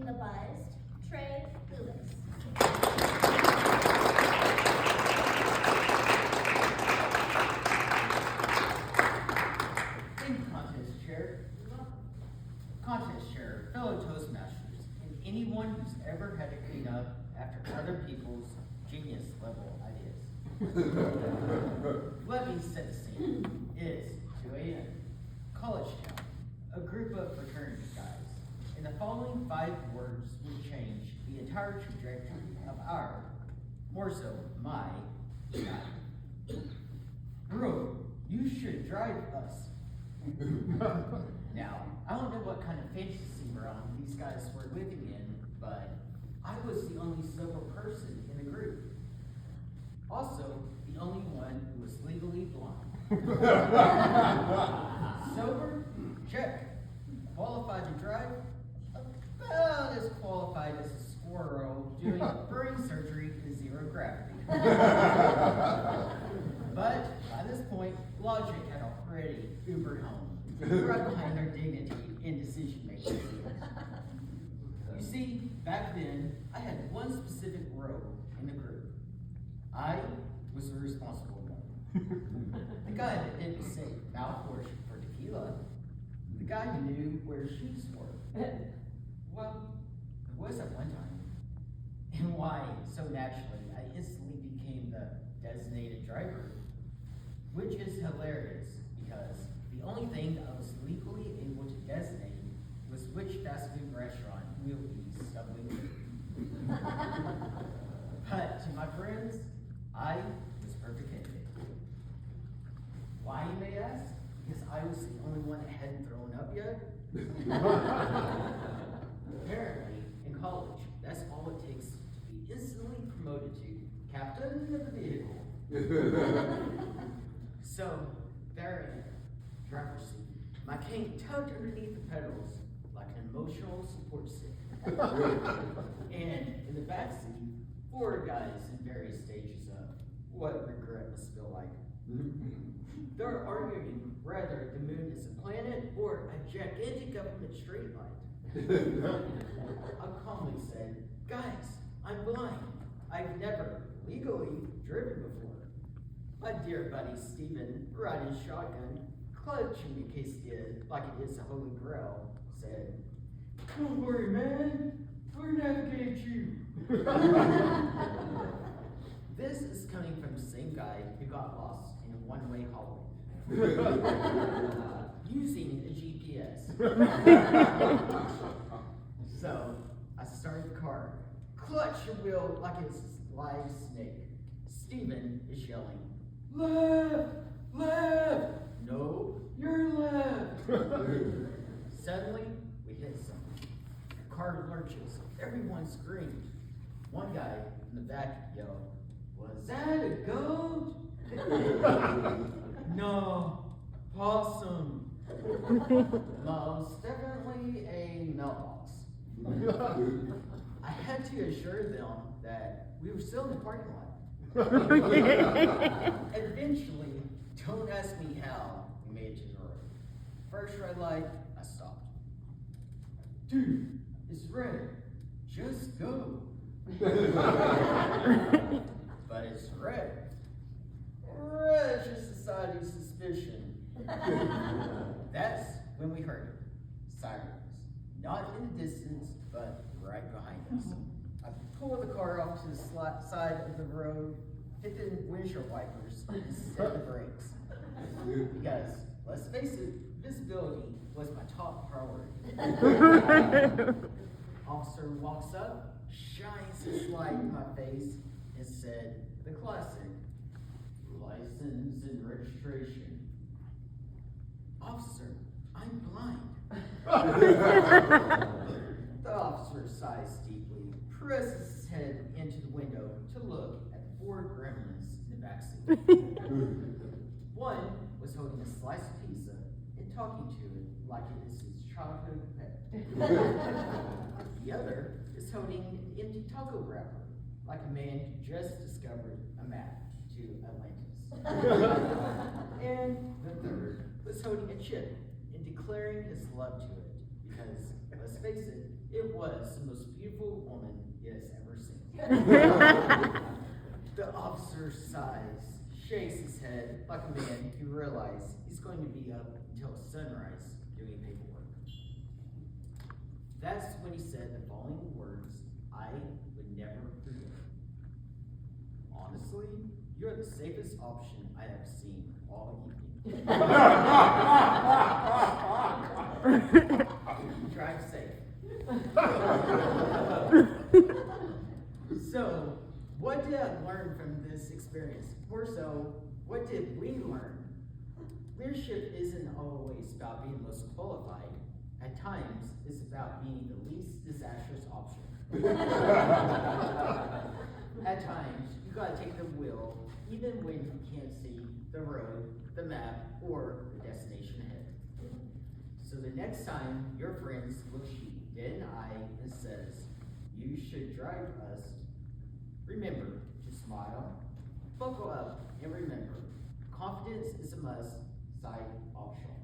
the buzzed Trey Lewis. Thank you, Contest Chair, fellow Toastmasters, and anyone who's ever had to clean up after other people's genius level ideas. Let me set the scene. It is 2 a.m. College Town, a group of fraternity guys. And the following 5 words would change the entire trajectory of our, more so my, night. Bro, you should drive us. Now, I don't know what kind of fantasy realm these guys were living in, but I was the only sober person in the group. Also, the only one who was legally blind. Sober? Check. Qualified to drive? About as qualified as a squirrel doing brain surgery in 0 gravity. But by this point, logic had already Ubered home, right behind their dignity in decision making. You see, back then, I had one specific role in the group. I was the responsible one. The guy that didn't say mouthwash for tequila. The guy who knew where sheets were. Well, it was at one time. And why, so naturally, I instantly became the designated driver. Which is hilarious, because the only thing I was legally able to designate was which fast food restaurant we'll be stumbling to. But to my friends, I was perfect candidate. Why, you may ask? Because I was the only one that hadn't thrown up yet? Apparently, in college, that's all it takes to be instantly promoted to captain of the vehicle. So, there I am, driver's seat, my cane tucked underneath the pedals like an emotional support stick. And in the back seat, 4 guys in various stages of what regret must feel like. They're arguing whether the moon is a planet or a gigantic government streetlight. I calmly said, guys, I'm blind. I've never legally driven before. My dear buddy Stephen, riding shotgun, clutching the quesadilla like it is a holy grail, said, don't worry, man, we'll navigate you. This is coming from the same guy who got lost in a one-way hallway. Using a GPS. So, I started the car, clutch the wheel like it's a live snake. Stephen is yelling, left, left, no, you're left. Suddenly, we hit something. The car lurches, everyone screamed. One guy in the back yelled, was that a goat? No, possum. Most definitely a mailbox. I had to assure them that we were still in the parking lot. Eventually, don't ask me how we made it to the road. First red light, I stopped. Dude, it's red. Just go. But it's red. Red is society's suspicion. That's when we heard it. Sirens. Not in the distance, but right behind us. I pulled the car off to the side of the road, hit the windshield wipers, and set the brakes. Because, let's face it, visibility was my top priority. Officer walks up, shines his light in my face, and said the classic, license and registration. Officer, I'm blind. The officer sighs deeply, presses his head into the window to look at the 4 gremlins in the backseat. One was holding a slice of pizza and talking to it like it is his childhood pet. The other is holding an empty taco wrapper, like a man who just discovered a map to Atlantis. And the third was holding a chip and declaring his love to it Because, let's face it, it was the most beautiful woman he has ever seen. The officer sighs, shakes his head like a man who realizes he's going to be up until sunrise doing paperwork. That's when he said the following words I would never forget. Honestly, you're the safest option I have seen all evening. Drive safe. So, what did I learn from this experience? More so, what did we learn? Leadership isn't always about being the most qualified. At times, it's about being the least disastrous option. At times, you gotta take the wheel, even when you can't see the road, the map, or the destination ahead. So the next time your friends looks you dead in the eye and says, you should drive us, remember to smile, buckle up, and remember, confidence is a must, side optional.